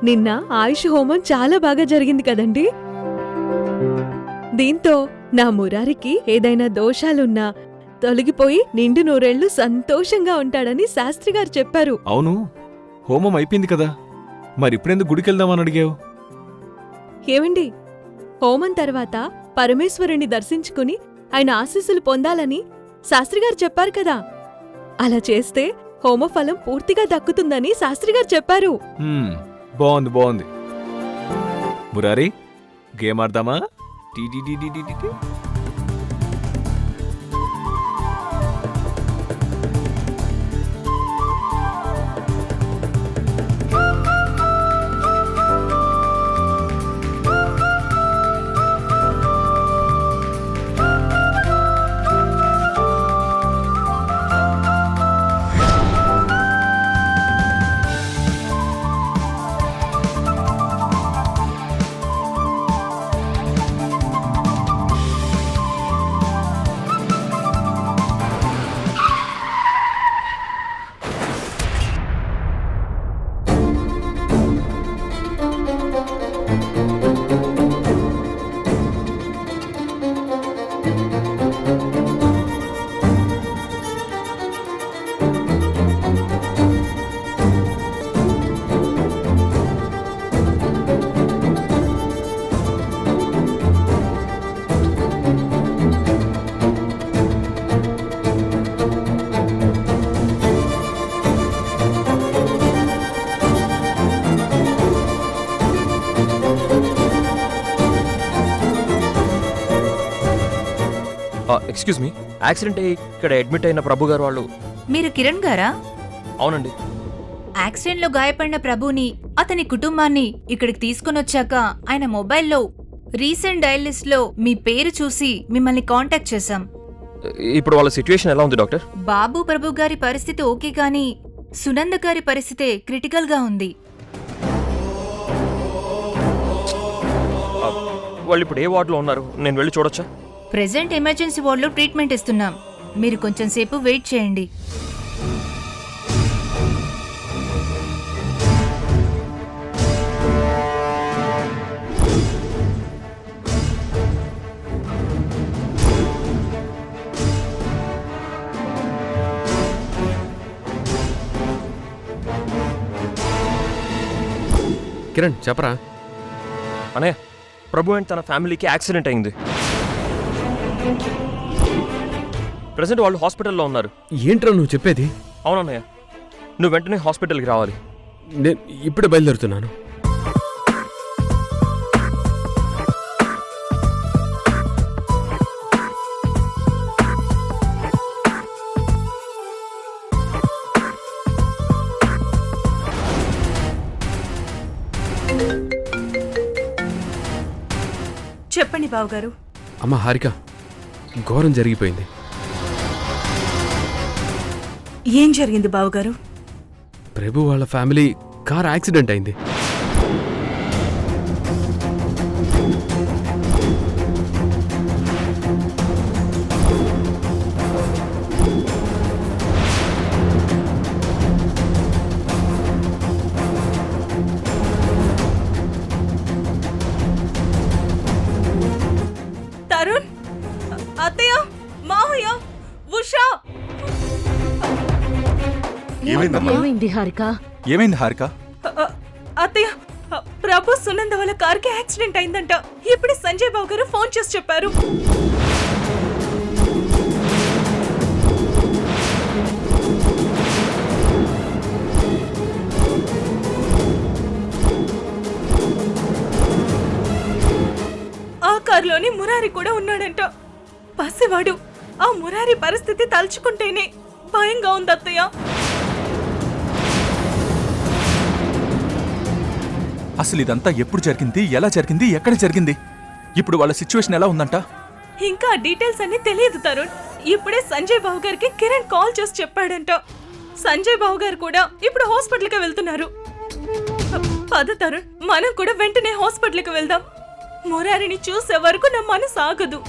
నిన్న ఆయుష్ హోమం చాలా బాగా జరిగింది కదండి. దీంతో నా మురారికి ఏదైనా దోషాలున్నా తొలగిపోయి నిండు నూరేళ్లు సంతోషంగా ఉంటాడని శాస్త్రిగారు చెప్పారు. అవును, హోమం అయిపోయింది కదా, మరిప్పుడెందుకు గుడికెళ్దామని అడిగావు? ఏమండి, హోమం తర్వాత పరమేశ్వరుని దర్శించుకుని ఆయన ఆశీస్సులు పొందాలని శాస్త్రిగారు చెప్పారు కదా. అలా చేస్తే హోమఫలం పూర్తిగా దక్కుతుందని శాస్త్రిగారు చెప్పారు. బాగుంది బాగుంది. మురారి, గేమ్ ఆడదామా? ఎక్స్క్యూజ్ మీ, యాక్సిడెంట్ అయ్యి ఇక్కడ అడ్మిట్ అయిన ప్రభు గారు వాళ్ళు. మీరు కిరణ్ గారా? అవునండి. యాక్సిడెంట్ లో గాయపడిన ప్రభుని, అతని కుటుంబాన్ని ఇక్కడికి తీసుకుని వచ్చాక ఆయన మొబైల్లో రీసెంట్ డయల్ లిస్ట్ లో మీ పేరు చూసి మిమ్మల్ని కాంటాక్ట్ చేశాం. ఇప్పుడు వాళ్ళ సిచ్యువేషన్ ఎలా ఉంది డాక్టర్? బాబు ప్రభు గారి పరిస్థితి ఓకే, కానీ సునంద గారి పరిస్థితే క్రిటికల్ గా ఉంది. వాళ్ళు ఇప్పుడు ఏ వార్డులో ఉన్నారు? నేను వెళ్ళి చూడొచ్చా? ప్రెజెంట్ ఎమర్జెన్సీ వార్డులో ట్రీట్మెంట్ ఇస్తున్నాం. మీరు కొంచెం సేపు వెయిట్ చేయండి. కిరణ్ చెప్పరా. అన్నయ్య, ప్రభు అండ్ తన ఫ్యామిలీకి యాక్సిడెంట్ అయింది. ప్రెసెంట్ వాళ్ళు హాస్పిటల్లో ఉన్నారు. ఏంట్రా నువ్వు చెప్పేది? అవునన్నయ్య, నువ్వు వెంటనే హాస్పిటల్కి రావాలి. నేను ఇప్పుడే బయలుదేరుతున్నాను. చెప్పండి బావగారు. అమ్మ హారిక, ఘోరం జరిగిపోయింది. ఏం జరిగింది బావగారు? ప్రభు వాళ్ళ ఫ్యామిలీ కార్ యాక్సిడెంట్ అయింది. తరుణ్, అత్తయ్య, మావయ్య, ఉషా. ఏమైంది హారిక? ఏమైంది హారిక? అత్తయ్య, ప్రభు సునంద వాళ్ళ కార్కి యాక్సిడెంట్ అయిందంట. ఇప్పుడే సంజయ్ బాబు గారు ఫోన్ చేసి చెప్పారు. ఆ కారులోని మురారి కూడా ఉన్నాడంట. పసివాడు. ఆ మురారి పరిస్థితి తలుచుకుంటేనే భయంగా ఉంది అత్తయ్య. అసలు ఇదంతా ఎప్పుడు జరిగింది, ఎలా జరిగింది, ఎక్కడ జరిగింది? ఇప్పుడు వాళ్ళ సిచ్యువేషన్ ఎలా ఉందంట? ఇంకా డీటెయిల్స్ అన్ని తెలియదు తరుణ్. ఇప్పుడే సంజయ్ బాబు గారికి కిరణ్ కాల్ చేసి చెప్పాడంట. సంజయ్ బాబు గారు కూడా ఇప్పుడు హాస్పిటల్కి వెళ్తున్నారు. పద తరుణ్, మనం కూడా వెంటనే హాస్పిటల్కి వెళ్దాం. మురారిని చూసే వరకు నా మనసు ఆగదు.